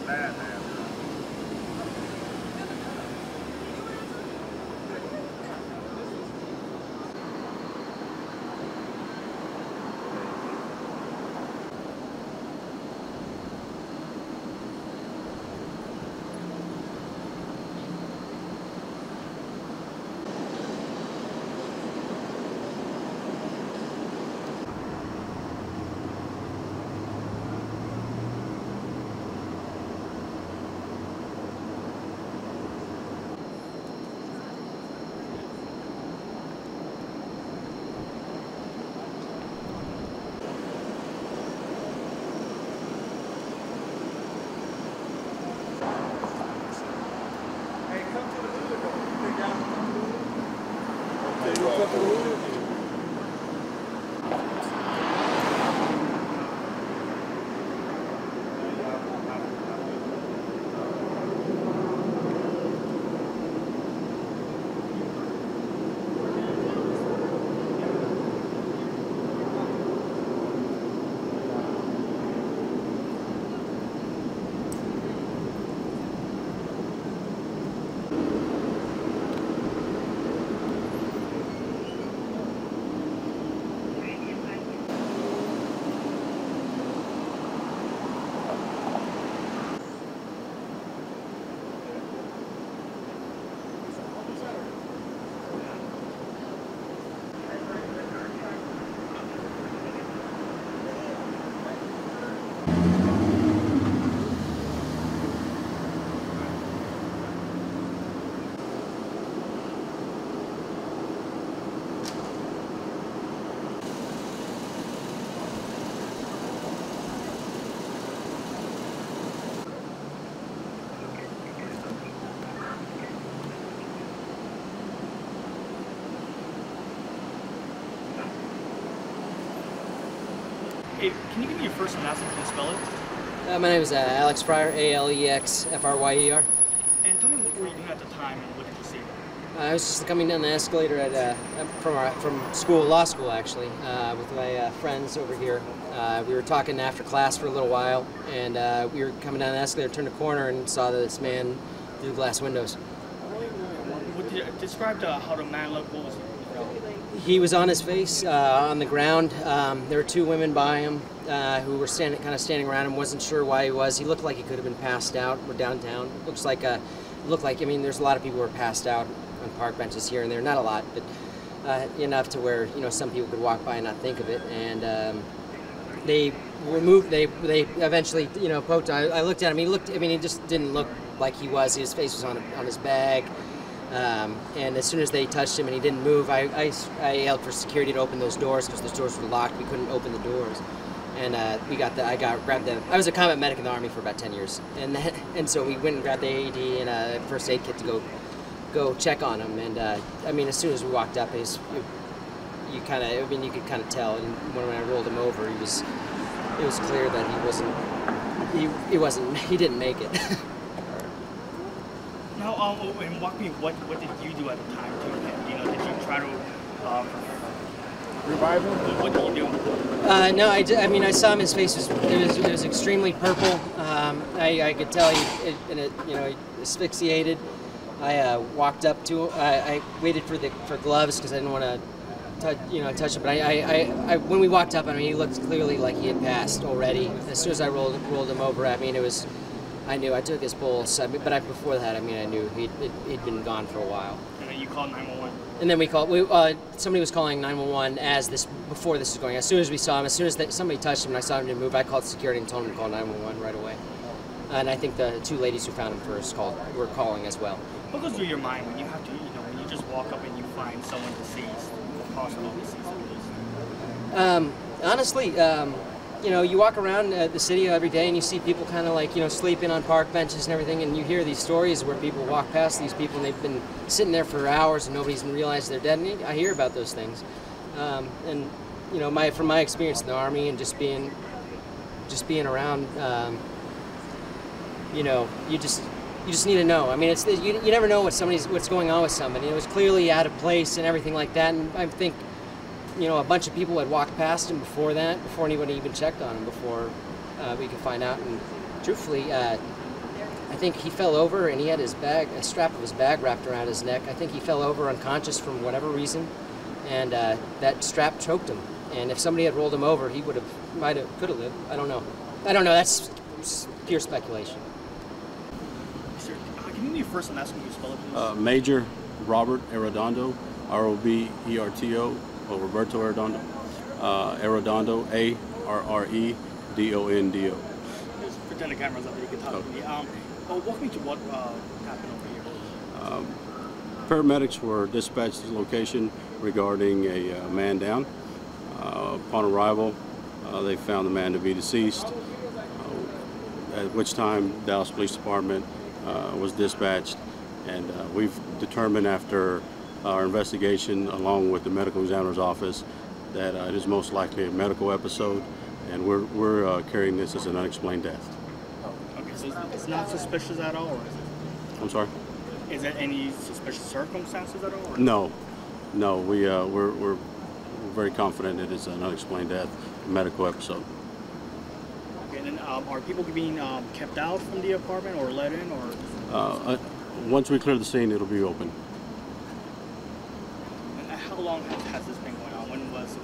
bad, man. Hey, can you give me your first and last name? Can you spell it? My name is Alex Fryer, Alexfryer. And tell me what were you doing at the time and what did you see? I was just coming down the escalator at from school, law school actually, with my friends over here. We were talking after class for a little while, and we were coming down the escalator, turned a corner, and saw this man through the glass windows. What did you describe how the man looked? What was he? He was on his face, on the ground. There were two women by him who were standing around him. Wasn't sure why he was. He looked like he could have been passed out. We're downtown. Looked like. I mean, there's a lot of people who are passed out on park benches here and there. Not a lot, but enough to where some people could walk by and not think of it. And they removed. They eventually poked. I looked at him. He looked. I mean, he just didn't look like he was. His face was on his bag. And as soon as they touched him and he didn't move, I yelled for security to open those doors because those doors were locked. We couldn't open the doors, and I grabbed them. I was a combat medic in the Army for about 10 years, and so we went and grabbed the AED and a first aid kit to go check on him. And I mean, as soon as we walked up, you could kind of tell. And when I rolled him over, it was clear that he didn't make it. Now, and walk me. What did you do at the time to him? Did you try to revive him? What did you do? No, I mean, I saw him. His face was extremely purple. I could tell he asphyxiated. I walked up to him. I waited for gloves because I didn't want to touch it. But when we walked up, I mean, he looked clearly like he had passed already. As soon as I rolled him over, I mean, I knew. I took his pulse, but before that, I mean, I knew he'd been gone for a while. And then you called 911. And then somebody was calling 911 before this was going. As soon as we saw him, as soon as somebody touched him and I saw him to move, I called security and told him to call 911 right away. And I think the two ladies who found him first were calling as well. What goes through your mind when you have to, when you just walk up and you find someone deceased, or possibly deceased at least? Honestly, you walk around the city every day and you see people kind of like, sleeping on park benches and everything, and you hear these stories where people walk past these people and they've been sitting there for hours and nobody's even realized they're dead. And I hear about those things. And from my experience in the Army and just being around, you just need to know. I mean, you never know what's going on with somebody. It was clearly out of place and everything like that. And I think, a bunch of people had walked past him before anybody even checked on him before we could find out. And truthfully, I think he fell over and he had his bag, a strap of his bag wrapped around his neck. I think he fell over unconscious from whatever reason, and that strap choked him. And if somebody had rolled him over, he could have lived. I don't know. That's pure speculation. Sir, can you be first and last when you spell it, please? Major Robert Arredondo, Roberto, or Roberto Arredondo. Arredondo, Arredondo. Just pretend the camera's up, you can talk to me. Walk me to what happened over here. Paramedics were dispatched to the location regarding a man down. Upon arrival, they found the man to be deceased, at which time Dallas Police Department was dispatched, and we've determined after our investigation along with the medical examiner's office that it is most likely a medical episode, and we're carrying this as an unexplained death. Okay, so it's not suspicious at all, or is it? I'm sorry? Is there any suspicious circumstances at all? Or? No, we're very confident it is an unexplained death, a medical episode. Okay, and then are people being kept out from the apartment or let in, or? Once we clear the scene, it'll be open. And how long has this been going on?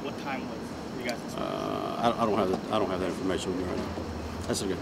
What time was you guys? I don't have that information with me right now. That's good.